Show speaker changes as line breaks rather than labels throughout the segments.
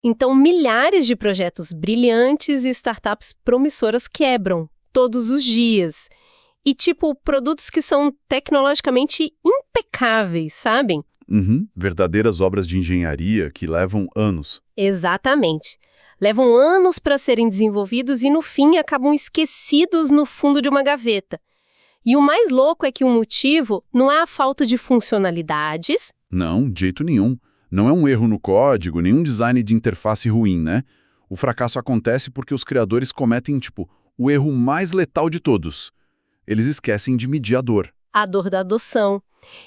Então, milhares de projetos brilhantes e startups promissoras quebram todos os dias. E, produtos que são tecnologicamente impecáveis, sabem?
Uhum. Verdadeiras obras de engenharia que levam anos.
Exatamente. Levam anos para serem desenvolvidos e, no fim, acabam esquecidos no fundo de uma gaveta. E o mais louco é que o motivo não é a falta de funcionalidades.
Não, de jeito nenhum. Não é um erro no código, nenhum design de interface ruim, né? O fracasso acontece porque os criadores cometem, o erro mais letal de todos. Eles esquecem de medir a dor.
A dor da adoção.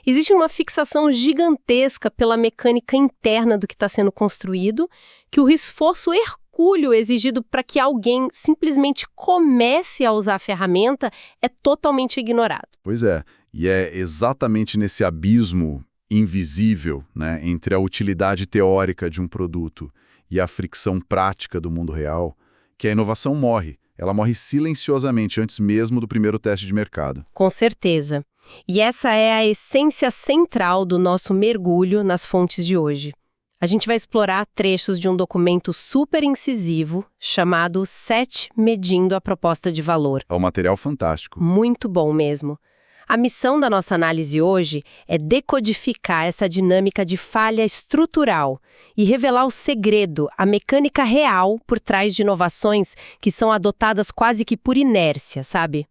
Existe uma fixação gigantesca pela mecânica interna do que está sendo construído, que o esforço hercúleo exigido para que alguém simplesmente comece a usar a ferramenta é totalmente ignorado.
Pois é, e é exatamente nesse abismo invisível, né, entre a utilidade teórica de um produto e a fricção prática do mundo real, que a inovação morre. Ela morre silenciosamente antes mesmo do primeiro teste de mercado.
Com certeza. E essa é a essência central do nosso mergulho nas fontes de hoje. A gente vai explorar trechos de um documento super incisivo chamado SET Medindo a Proposta de Valor.
É um material fantástico.
Muito bom mesmo. A missão da nossa análise hoje é decodificar essa dinâmica de falha estrutural e revelar o segredo, a mecânica real por trás de inovações que são adotadas quase que por inércia, sabe?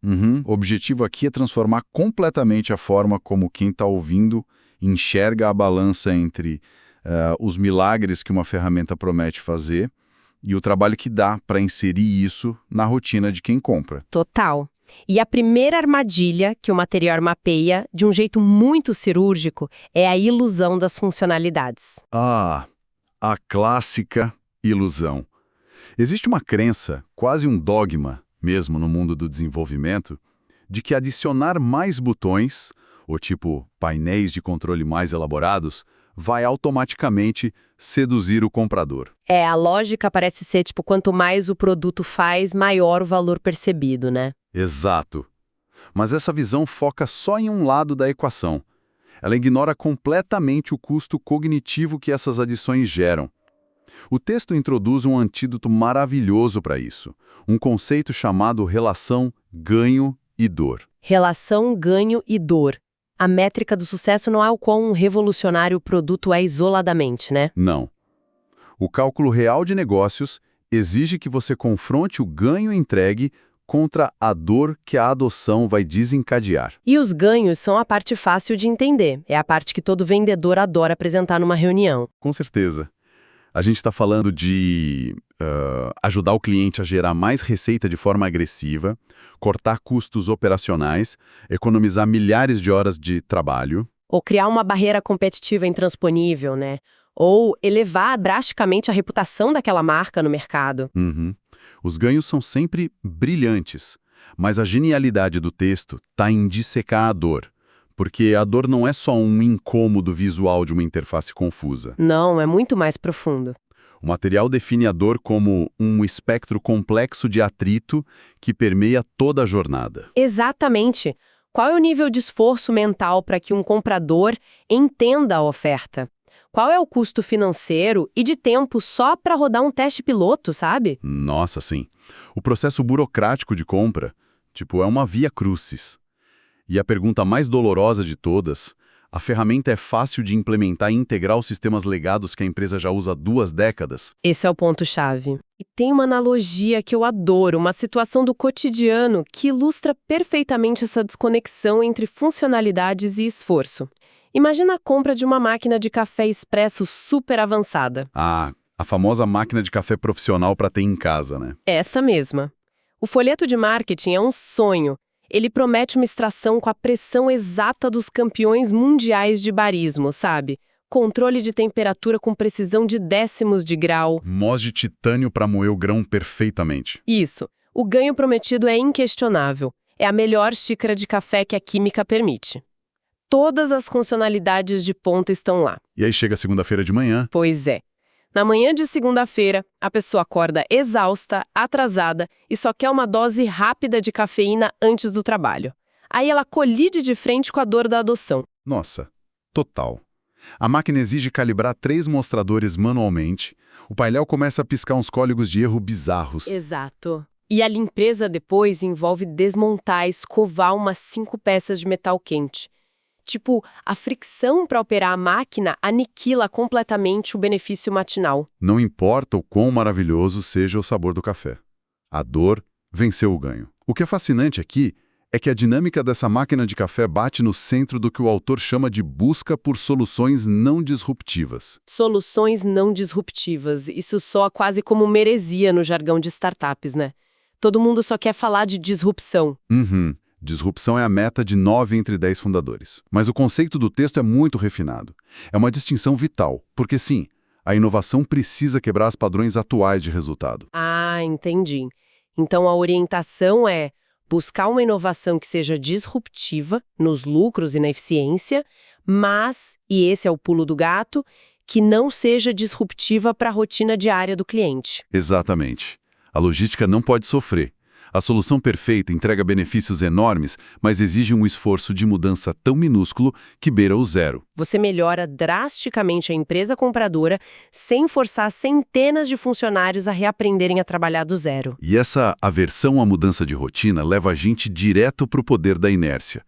O objetivo aqui é transformar completamente a forma como quem está ouvindo enxerga a balança entre os milagres que uma ferramenta promete fazer e o trabalho que dá para inserir isso na rotina de quem compra.
Total. E a primeira armadilha que o Materior mapeia, de um jeito muito cirúrgico, é a ilusão das funcionalidades.
Ah, a clássica ilusão. Existe uma crença, quase um dogma, mesmo no mundo do desenvolvimento, de que adicionar mais botões, ou painéis de controle mais elaborados, vai automaticamente seduzir o comprador.
A lógica parece ser, quanto mais o produto faz, maior o valor percebido, né?
Exato. Mas essa visão foca só em um lado da equação. Ela ignora completamente o custo cognitivo que essas adições geram. O texto introduz um antídoto maravilhoso para isso, um conceito chamado relação ganho e dor.
Relação ganho e dor. A métrica do sucesso não é o quão revolucionário o produto é isoladamente, né?
Não. O cálculo real de negócios exige que você confronte o ganho entregue contra a dor que a adoção vai desencadear.
E os ganhos são a parte fácil de entender. É a parte que todo vendedor adora apresentar numa reunião.
Com certeza. A gente está falando de ajudar o cliente a gerar mais receita de forma agressiva, cortar custos operacionais, economizar milhares de horas de trabalho.
Ou criar uma barreira competitiva intransponível, né? Ou elevar drasticamente a reputação daquela marca no mercado.
Os ganhos são sempre brilhantes, mas a genialidade do texto está em dissecar a dor, porque a dor não é só um incômodo visual de uma interface confusa.
Não, é muito mais profundo.
O material define a dor como um espectro complexo de atrito que permeia toda a jornada.
Exatamente. Qual é o nível de esforço mental para que um comprador entenda a oferta? Qual é o custo financeiro e de tempo só para rodar um teste piloto, sabe?
Nossa, sim. O processo burocrático de compra, é uma via crucis. E a pergunta mais dolorosa de todas, a ferramenta é fácil de implementar e integrar os sistemas legados que a empresa já usa há 2 décadas?
Esse é o ponto-chave. E tem uma analogia que eu adoro, uma situação do cotidiano que ilustra perfeitamente essa desconexão entre funcionalidades e esforço. Imagina a compra de uma máquina de café expresso super avançada.
Ah, a famosa máquina de café profissional para ter em casa, né?
Essa mesma. O folheto de marketing é um sonho. Ele promete uma extração com a pressão exata dos campeões mundiais de barismo, sabe? Controle de temperatura com precisão de décimos de grau.
Mós de titânio para moer o grão perfeitamente.
Isso. O ganho prometido é inquestionável. É a melhor xícara de café que a química permite. Todas as funcionalidades de ponta estão lá.
E aí chega segunda-feira de manhã.
Pois é. Na manhã de segunda-feira, a pessoa acorda exausta, atrasada e só quer uma dose rápida de cafeína antes do trabalho. Aí ela colide de frente com a dor da adoção.
Nossa, total. A máquina exige calibrar 3 mostradores manualmente, o painel começa a piscar uns códigos de erro bizarros.
Exato. E a limpeza depois envolve desmontar e escovar umas 5 peças de metal quente. Tipo, a fricção para operar a máquina aniquila completamente o benefício matinal.
Não importa o quão maravilhoso seja o sabor do café. A dor venceu o ganho. O que é fascinante aqui é que a dinâmica dessa máquina de café bate no centro do que o autor chama de busca por soluções não disruptivas.
Soluções não disruptivas. Isso soa quase como uma heresia no jargão de startups, né? Todo mundo só quer falar de disrupção.
Uhum. Disrupção é a meta de 9 entre 10 fundadores. Mas o conceito do texto é muito refinado. É uma distinção vital, porque sim, a inovação precisa quebrar os padrões atuais de resultado.
Ah, entendi. Então a orientação é buscar uma inovação que seja disruptiva nos lucros e na eficiência, mas, e esse é o pulo do gato, que não seja disruptiva para a rotina diária do cliente.
Exatamente. A logística não pode sofrer. A solução perfeita entrega benefícios enormes, mas exige um esforço de mudança tão minúsculo que beira o zero.
Você melhora drasticamente a empresa compradora sem forçar centenas de funcionários a reaprenderem a trabalhar do zero.
E essa aversão à mudança de rotina leva a gente direto para o poder da inércia.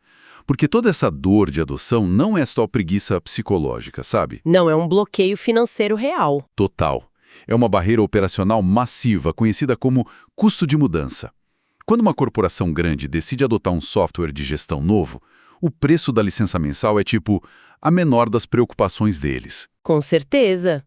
Porque toda essa dor de adoção não é só preguiça psicológica, sabe?
Não, é um bloqueio financeiro real.
Total. É uma barreira operacional massiva, conhecida como custo de mudança. Quando uma corporação grande decide adotar um software de gestão novo, o preço da licença mensal é tipo a menor das preocupações deles.
Com certeza.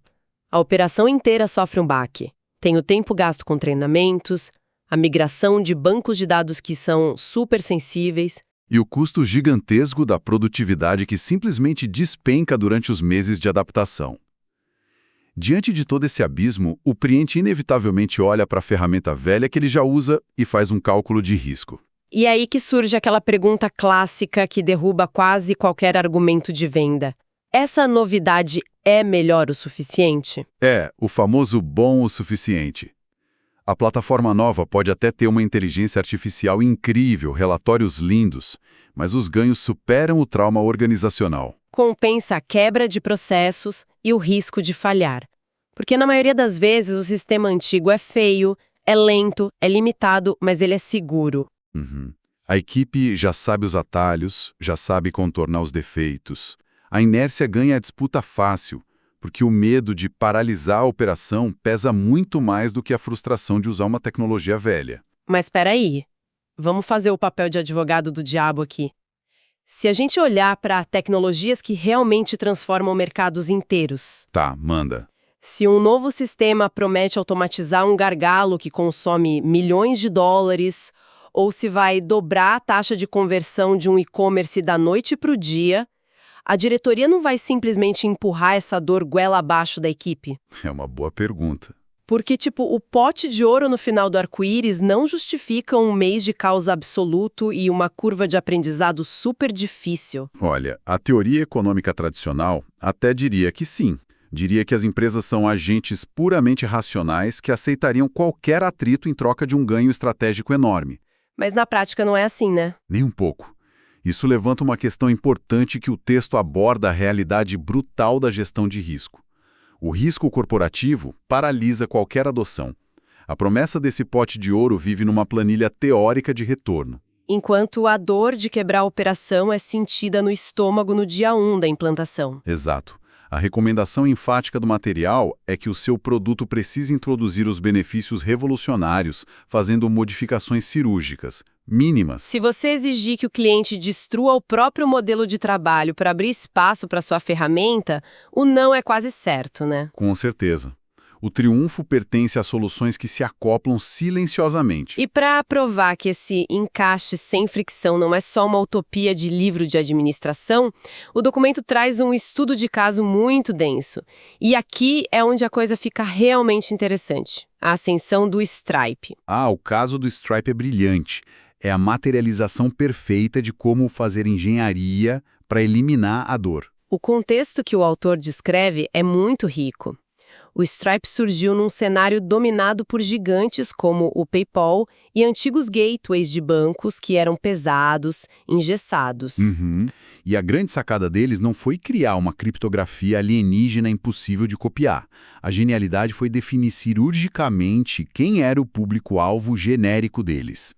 A operação inteira sofre um baque. Tem o tempo gasto com treinamentos, a migração de bancos de dados que são super sensíveis.
E o custo gigantesco da produtividade que simplesmente despenca durante os meses de adaptação. Diante de todo esse abismo, o cliente inevitavelmente olha para a ferramenta velha que ele já usa e faz um cálculo de risco.
E é aí que surge aquela pergunta clássica que derruba quase qualquer argumento de venda. Essa novidade é melhor o suficiente?
É, o famoso bom o suficiente. A plataforma nova pode até ter uma inteligência artificial incrível, relatórios lindos, mas os ganhos superam o trauma organizacional.
Compensa a quebra de processos e o risco de falhar. Porque na maioria das vezes o sistema antigo é feio, é lento, é limitado, mas ele é seguro.
Uhum. A equipe já sabe os atalhos, já sabe contornar os defeitos. A inércia ganha a disputa fácil, porque o medo de paralisar a operação pesa muito mais do que a frustração de usar uma tecnologia velha.
Mas espera aí, vamos fazer o papel de advogado do diabo aqui. Se a gente olhar para tecnologias que realmente transformam mercados inteiros.
Tá, manda.
Se um novo sistema promete automatizar um gargalo que consome milhões de dólares, ou se vai dobrar a taxa de conversão de um e-commerce da noite para o dia, a diretoria não vai simplesmente empurrar essa dor goela abaixo da equipe?
É uma boa pergunta.
Porque, o pote de ouro no final do arco-íris não justifica um mês de caos absoluto e uma curva de aprendizado super difícil.
Olha, a teoria econômica tradicional até diria que sim. Diria que as empresas são agentes puramente racionais que aceitariam qualquer atrito em troca de um ganho estratégico enorme.
Mas na prática não é assim, né?
Nem um pouco. Isso levanta uma questão importante que o texto aborda a realidade brutal da gestão de risco. O risco corporativo paralisa qualquer adoção. A promessa desse pote de ouro vive numa planilha teórica de retorno.
Enquanto a dor de quebrar a operação é sentida no estômago no dia 1 da implantação.
Exato. A recomendação enfática do material é que o seu produto precise introduzir os benefícios revolucionários, fazendo modificações cirúrgicas, mínimas.
Se você exigir que o cliente destrua o próprio modelo de trabalho para abrir espaço para sua ferramenta, o não é quase certo, né?
Com certeza. O triunfo pertence a soluções que se acoplam silenciosamente.
E para provar que esse encaixe sem fricção não é só uma utopia de livro de administração, o documento traz um estudo de caso muito denso. E aqui é onde a coisa fica realmente interessante. A ascensão do Stripe.
Ah, o caso do Stripe é brilhante. É a materialização perfeita de como fazer engenharia para eliminar a dor.
O contexto que o autor descreve é muito rico. O Stripe surgiu num cenário dominado por gigantes como o PayPal e antigos gateways de bancos que eram pesados, engessados.
Uhum. E a grande sacada deles não foi criar uma criptografia alienígena impossível de copiar. A genialidade foi definir cirurgicamente quem era o público-alvo genérico deles.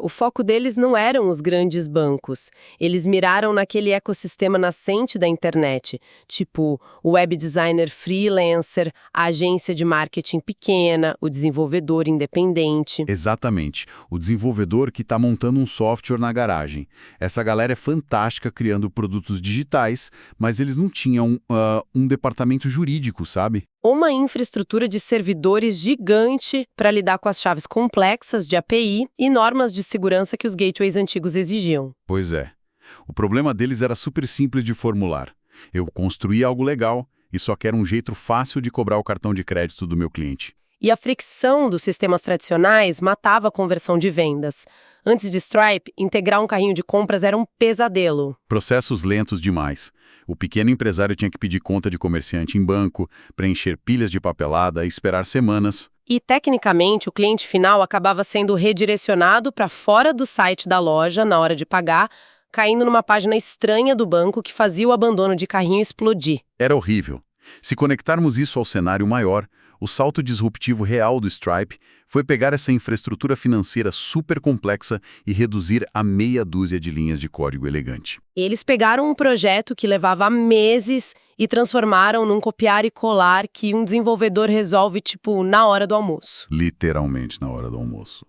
O foco deles não eram os grandes bancos. Eles miraram naquele ecossistema nascente da internet, tipo o web designer freelancer, a agência de marketing pequena, o desenvolvedor independente.
Exatamente. O desenvolvedor que está montando um software na garagem. Essa galera é fantástica criando produtos digitais, mas eles não tinham um departamento jurídico, sabe?
Uma infraestrutura de servidores gigante para lidar com as chaves complexas de API e normas de segurança que os gateways antigos exigiam.
Pois é. O problema deles era super simples de formular. Eu construí algo legal e só quero um jeito fácil de cobrar o cartão de crédito do meu cliente.
E a fricção dos sistemas tradicionais matava a conversão de vendas. Antes de Stripe, integrar um carrinho de compras era um pesadelo.
Processos lentos demais. O pequeno empresário tinha que pedir conta de comerciante em banco, preencher pilhas de papelada e esperar semanas.
E, tecnicamente, o cliente final acabava sendo redirecionado para fora do site da loja na hora de pagar, caindo numa página estranha do banco que fazia o abandono de carrinho explodir.
Era horrível. Se conectarmos isso ao cenário maior, o salto disruptivo real do Stripe foi pegar essa infraestrutura financeira super complexa e reduzir a meia dúzia de linhas de código elegante.
Eles pegaram um projeto que levava meses e transformaram num copiar e colar que um desenvolvedor resolve, na hora do almoço.
Literalmente na hora do almoço.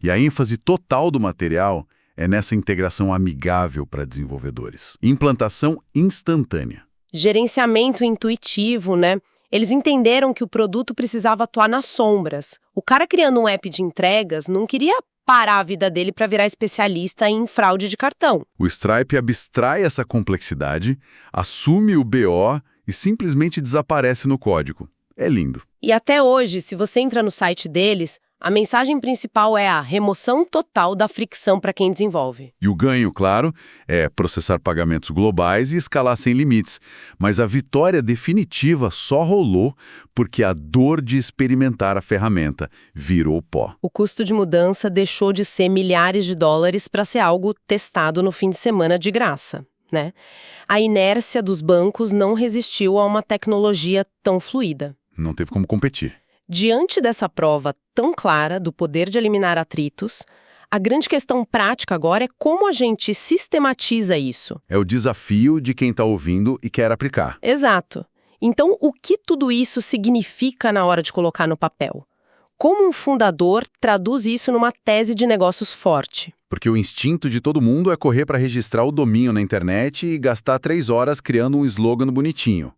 E a ênfase total do material é nessa integração amigável para desenvolvedores. Implantação instantânea.
Gerenciamento intuitivo, né? Eles entenderam que o produto precisava atuar nas sombras. O cara criando um app de entregas não queria parar a vida dele para virar especialista em fraude de cartão.
O Stripe abstrai essa complexidade, assume o BO e simplesmente desaparece no código. É lindo.
E até hoje, se você entra no site deles, a mensagem principal é a remoção total da fricção para quem desenvolve.
E o ganho, claro, é processar pagamentos globais e escalar sem limites. Mas a vitória definitiva só rolou porque a dor de experimentar a ferramenta virou pó.
O custo de mudança deixou de ser milhares de dólares para ser algo testado no fim de semana de graça, né? A inércia dos bancos não resistiu a uma tecnologia tão fluida.
Não teve como competir.
Diante dessa prova tão clara do poder de eliminar atritos, a grande questão prática agora é como a gente sistematiza isso.
É o desafio de quem está ouvindo e quer aplicar.
Exato. Então, o que tudo isso significa na hora de colocar no papel? Como um fundador traduz isso numa tese de negócios forte?
Porque o instinto de todo mundo é correr para registrar o domínio na internet e gastar 3 horas criando um slogan bonitinho.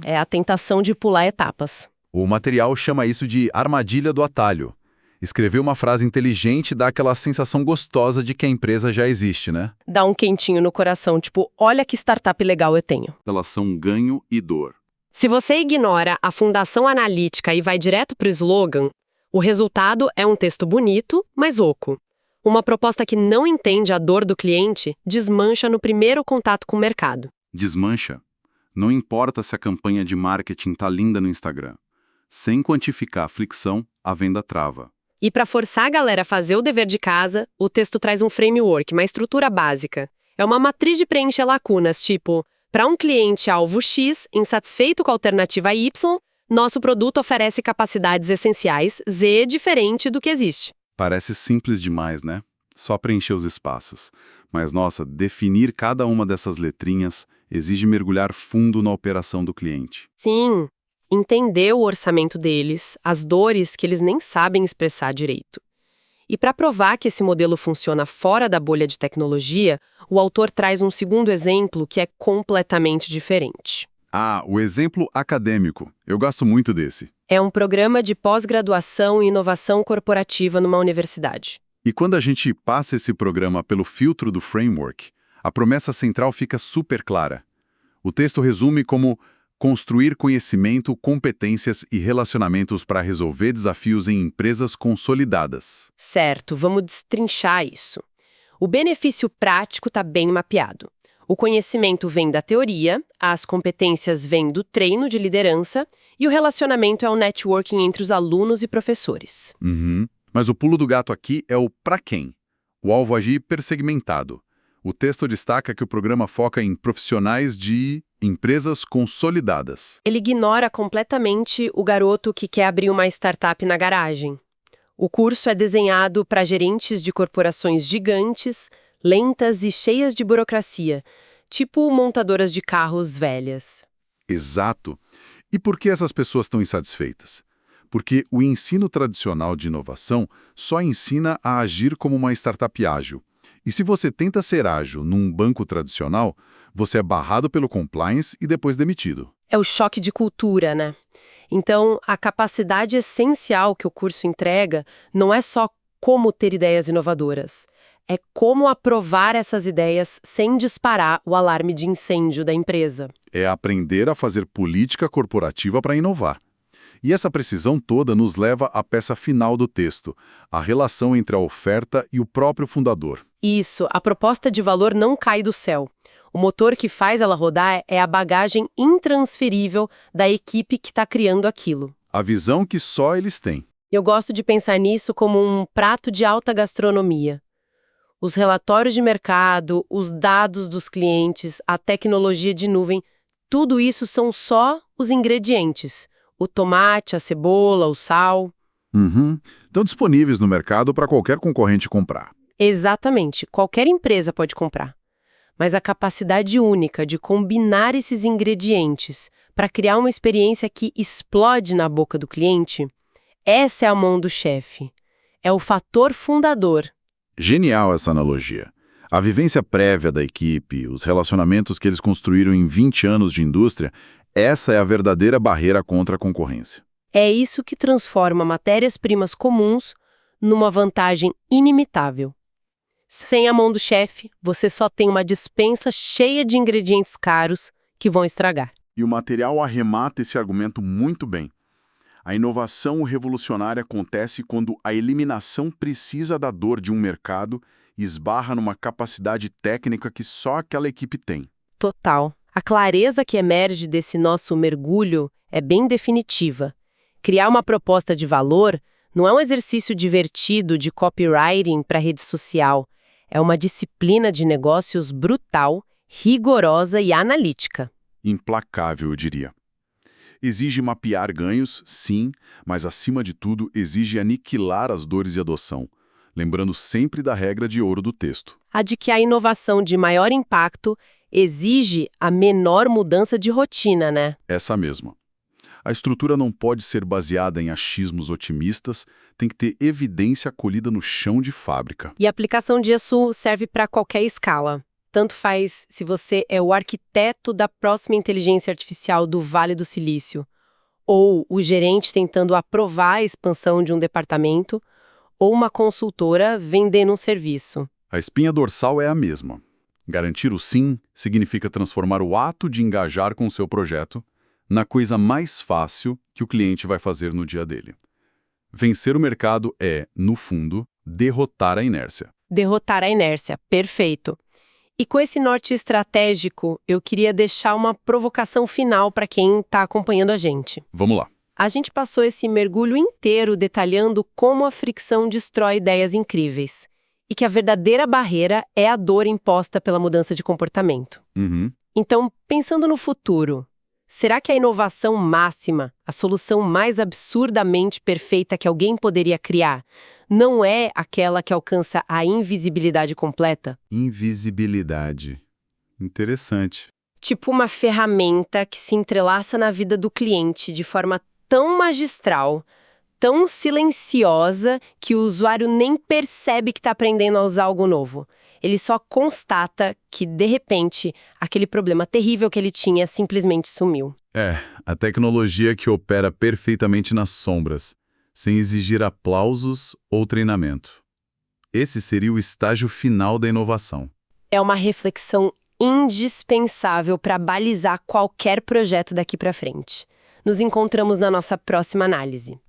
É a tentação de pular etapas.
O material chama isso de armadilha do atalho. Escrever uma frase inteligente dá aquela sensação gostosa de que a empresa já existe, né?
Dá um quentinho no coração, olha que startup legal eu tenho.
Relação ganho e dor.
Se você ignora a fundação analítica e vai direto para o slogan, o resultado é um texto bonito, mas oco. Uma proposta que não entende a dor do cliente desmancha no primeiro contato com o mercado.
Desmancha? Não importa se a campanha de marketing tá linda no Instagram. Sem quantificar a fricção, a venda trava.
E para forçar a galera a fazer o dever de casa, o texto traz um framework, uma estrutura básica. É uma matriz de preencher lacunas, para um cliente-alvo X, insatisfeito com a alternativa Y, nosso produto oferece capacidades essenciais Z diferente do que existe.
Parece simples demais, né? Só preencher os espaços. Mas, nossa, definir cada uma dessas letrinhas exige mergulhar fundo na operação do cliente.
Sim. Entender o orçamento deles, as dores que eles nem sabem expressar direito. E para provar que esse modelo funciona fora da bolha de tecnologia, o autor traz um segundo exemplo que é completamente diferente.
O exemplo acadêmico. Eu gosto muito desse.
É um programa de pós-graduação e inovação corporativa numa universidade.
E quando a gente passa esse programa pelo filtro do framework, a promessa central fica super clara. O texto resume como construir conhecimento, competências e relacionamentos para resolver desafios em empresas consolidadas.
Certo, vamos destrinchar isso. O benefício prático está bem mapeado. O conhecimento vem da teoria, as competências vêm do treino de liderança E o relacionamento é o networking entre os alunos e professores.
Uhum. Mas o pulo do gato aqui é o pra quem. O alvo agir hipersegmentado. O texto destaca que o programa foca em profissionais de empresas consolidadas.
Ele ignora completamente o garoto que quer abrir uma startup na garagem. O curso é desenhado para gerentes de corporações gigantes, lentas e cheias de burocracia, tipo montadoras de carros velhas.
Exato. E por que essas pessoas estão insatisfeitas? Porque o ensino tradicional de inovação só ensina a agir como uma startup ágil. E se você tenta ser ágil num banco tradicional, você é barrado pelo compliance e depois demitido.
É o choque de cultura, né? Então, a capacidade essencial que o curso entrega não é só como ter ideias inovadoras. É como aprovar essas ideias sem disparar o alarme de incêndio da empresa.
É aprender a fazer política corporativa para inovar. E essa precisão toda nos leva à peça final do texto, a relação entre a oferta e o próprio fundador.
Isso, a proposta de valor não cai do céu. O motor que faz ela rodar é a bagagem intransferível da equipe que está criando aquilo.
A visão que só eles têm.
Eu gosto de pensar nisso como um prato de alta gastronomia. Os relatórios de mercado, os dados dos clientes, a tecnologia de nuvem, tudo isso são só os ingredientes. O tomate, a cebola, o sal.
Estão disponíveis no mercado para qualquer concorrente comprar.
Exatamente, qualquer empresa pode comprar. Mas a capacidade única de combinar esses ingredientes para criar uma experiência que explode na boca do cliente, essa é a mão do chefe. É o fator fundador.
Genial essa analogia. A vivência prévia da equipe, os relacionamentos que eles construíram em 20 anos de indústria, essa é a verdadeira barreira contra a concorrência.
É isso que transforma matérias-primas comuns numa vantagem inimitável. Sem a mão do chefe, você só tem uma despensa cheia de ingredientes caros que vão estragar.
E o material arremata esse argumento muito bem. A inovação revolucionária acontece quando a eliminação precisa da dor de um mercado e esbarra numa capacidade técnica que só aquela equipe tem.
Total. A clareza que emerge desse nosso mergulho é bem definitiva. Criar uma proposta de valor não é um exercício divertido de copywriting para rede social. É uma disciplina de negócios brutal, rigorosa e analítica.
Implacável, eu diria. Exige mapear ganhos, sim, mas acima de tudo exige aniquilar as dores de adoção, lembrando sempre da regra de ouro do texto.
A de que a inovação de maior impacto exige a menor mudança de rotina, né?
Essa mesma. A estrutura não pode ser baseada em achismos otimistas, tem que ter evidência colhida no chão de fábrica.
E a aplicação disso serve para qualquer escala. Tanto faz se você é o arquiteto da próxima inteligência artificial do Vale do Silício, ou o gerente tentando aprovar a expansão de um departamento, ou uma consultora vendendo um serviço.
A espinha dorsal é a mesma. Garantir o sim significa transformar o ato de engajar com o seu projeto na coisa mais fácil que o cliente vai fazer no dia dele. Vencer o mercado é, no fundo, derrotar a inércia.
Derrotar a inércia, perfeito. E com esse norte estratégico, eu queria deixar uma provocação final para quem está acompanhando a gente.
Vamos lá.
A gente passou esse mergulho inteiro detalhando como a fricção destrói ideias incríveis. E que a verdadeira barreira é a dor imposta pela mudança de comportamento. Então, pensando no futuro, será que a inovação máxima, a solução mais absurdamente perfeita que alguém poderia criar, não é aquela que alcança a invisibilidade completa?
Invisibilidade. Interessante.
Tipo uma ferramenta que se entrelaça na vida do cliente de forma tão magistral, tão silenciosa, que o usuário nem percebe que está aprendendo a usar algo novo. Ele só constata que, de repente, aquele problema terrível que ele tinha simplesmente sumiu.
A tecnologia que opera perfeitamente nas sombras, sem exigir aplausos ou treinamento. Esse seria o estágio final da inovação.
É uma reflexão indispensável para balizar qualquer projeto daqui para frente. Nos encontramos na nossa próxima análise.